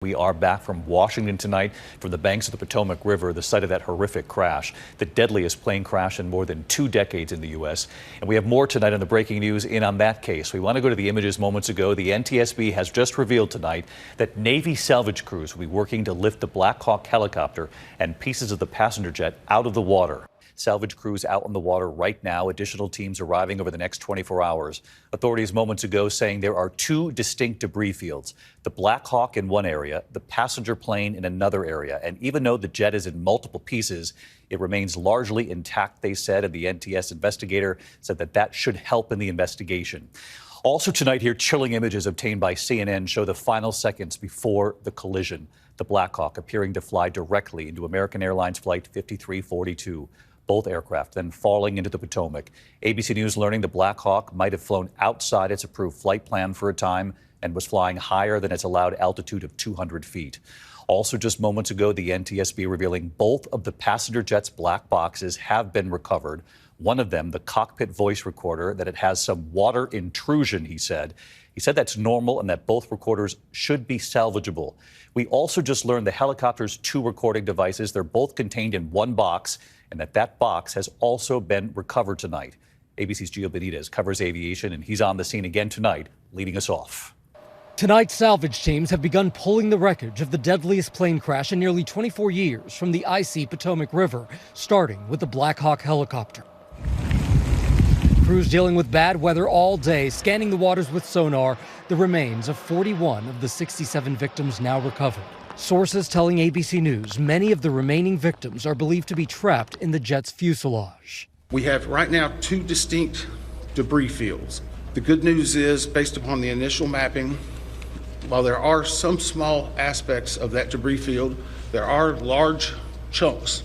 We are back from Washington tonight from the banks of the Potomac River, the site of that horrific crash, the deadliest plane crash in more than 2 decades in the U.S. And we have more tonight on the breaking news in on that case. We want to go to the images moments ago. The NTSB has just revealed tonight that Navy salvage crews will be working to lift the Black Hawk helicopter and pieces of the passenger jet out of the water. Salvage crews out on the water right now, additional teams arriving over the next 24 hours. Authorities moments ago saying there are 2 distinct debris fields, the Black Hawk in one area, the passenger plane in another area. And even though the jet is in multiple pieces, it remains largely intact, they said, and the NTS investigator said that should help in the investigation. Also tonight here, chilling images obtained by CNN show the final seconds before the collision. The Black Hawk appearing to fly directly into American Airlines Flight 5342. Both aircraft then falling into the Potomac. ABC News learning the Black Hawk might have flown outside its approved flight plan for a time and was flying higher than its allowed altitude of 200 feet. Also just moments ago, the NTSB revealing both of the passenger jet's black boxes have been recovered. One of them, the cockpit voice recorder, that it has some water intrusion, he said. He said that's normal and that both recorders should be salvageable. We also just learned the helicopter's 2 recording devices, they're both contained in one box, and that box has also been recovered tonight. ABC's Gio Benitez covers aviation, and he's on the scene again tonight, leading us off. Tonight, salvage teams have begun pulling the wreckage of the deadliest plane crash in nearly 24 years from the icy Potomac River, starting with the Black Hawk helicopter. Crews dealing with bad weather all day, scanning the waters with sonar, the remains of 41 of the 67 victims now recovered. Sources telling ABC News many of the remaining victims are believed to be trapped in the jet's fuselage. We have right now 2 distinct debris fields. The good news is, based upon the initial mapping, while there are some small aspects of that debris field, there are large chunks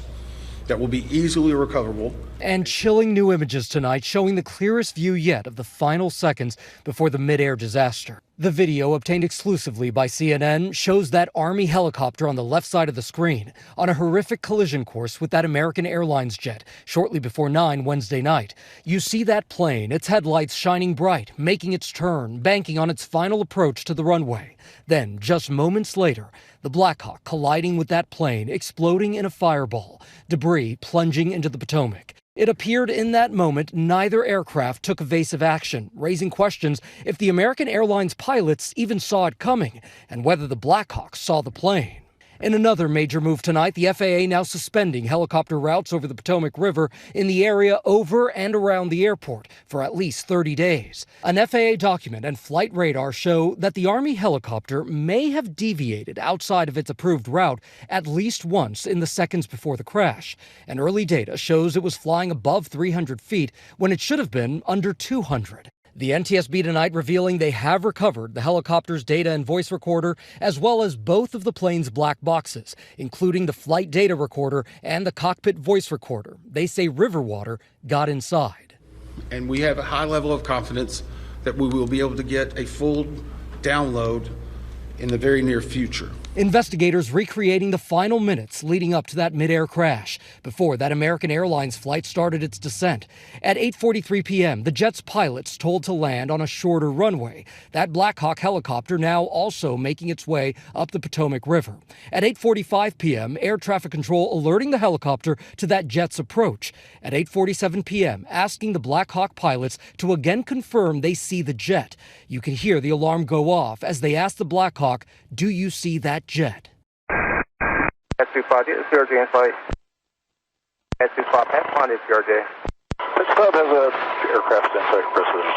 that will be easily recoverable. And chilling new images tonight showing the clearest view yet of the final seconds before the mid-air disaster. The video, obtained exclusively by CNN, shows that Army helicopter on the left side of the screen on a horrific collision course with that American Airlines jet shortly before 9 Wednesday night. You see that plane, its headlights shining bright, making its turn, banking on its final approach to the runway. Then, just moments later, the Black Hawk colliding with that plane, exploding in a fireball, debris plunging into the Potomac. It appeared in that moment neither aircraft took evasive action, raising questions if the American Airlines pilots even saw it coming and whether the Black Hawk saw the plane. In another major move tonight, the FAA now suspending helicopter routes over the Potomac River in the area over and around the airport for at least 30 days. An FAA document and flight radar show that the Army helicopter may have deviated outside of its approved route at least once in the seconds before the crash. And early data shows it was flying above 300 feet when it should have been under 200. The NTSB tonight revealing they have recovered the helicopter's data and voice recorder, as well as both of the plane's black boxes, including the flight data recorder and the cockpit voice recorder. They say river water got inside. And we have a high level of confidence that we will be able to get a full download in the very near future. Investigators recreating the final minutes leading up to that mid-air crash before that American Airlines flight started its descent. At 8:43 p.m., the jet's pilots told to land on a shorter runway. That Black Hawk helicopter now also making its way up the Potomac River. At 8:45 p.m., air traffic control alerting the helicopter to that jet's approach. At 8:47 p.m., asking the Black Hawk pilots to again confirm they see the jet. You can hear the alarm go off as they ask the Black Hawk, "Do you see that jet?" S25, it's PRJ in flight. S25, F1 is PRJ. S5 has an aircraft in flight precision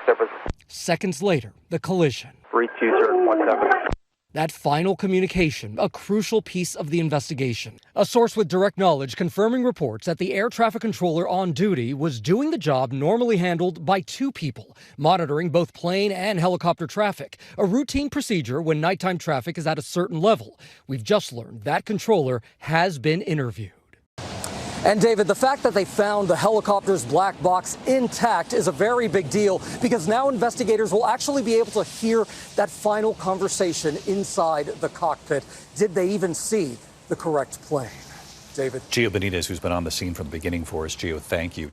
separation. Seconds later, the collision. 3217. That final communication, a crucial piece of the investigation. A source with direct knowledge confirming reports that the air traffic controller on duty was doing the job normally handled by 2 people, monitoring both plane and helicopter traffic, a routine procedure when nighttime traffic is at a certain level. We've just learned that controller has been interviewed. And David, the fact that they found the helicopter's black box intact is a very big deal because now investigators will actually be able to hear that final conversation inside the cockpit. Did they even see the correct plane? David. Gio Benitez, who's been on the scene from the beginning for us. Gio, thank you.